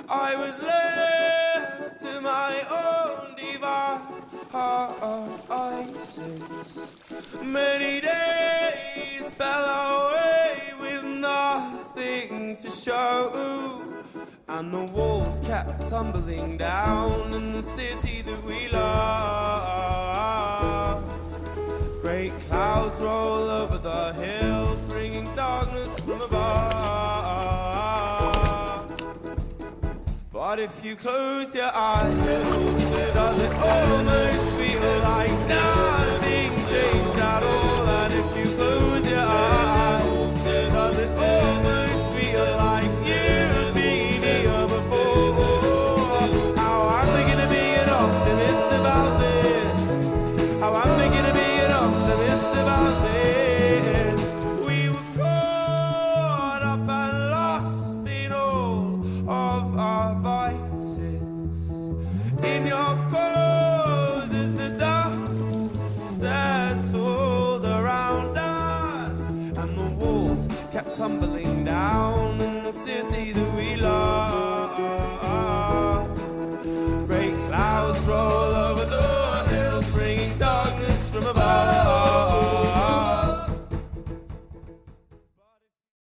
I was left to my own devices. Many days fell away with nothing to show, and the walls kept tumbling down in the city that we love. Great clouds roll over the hills, bringing darkness from above. But if you close your eyes, does it almost feel like nothing changed at all? And if you close your eyes, does it almost feel like you've been here before? How am I gonna be an optimist about this? How am I gonna be an optimist about this? We were caught up and lost in all of our vices. In your poses the dust settled around us, and the walls kept tumbling down in the city that we love. Great clouds roll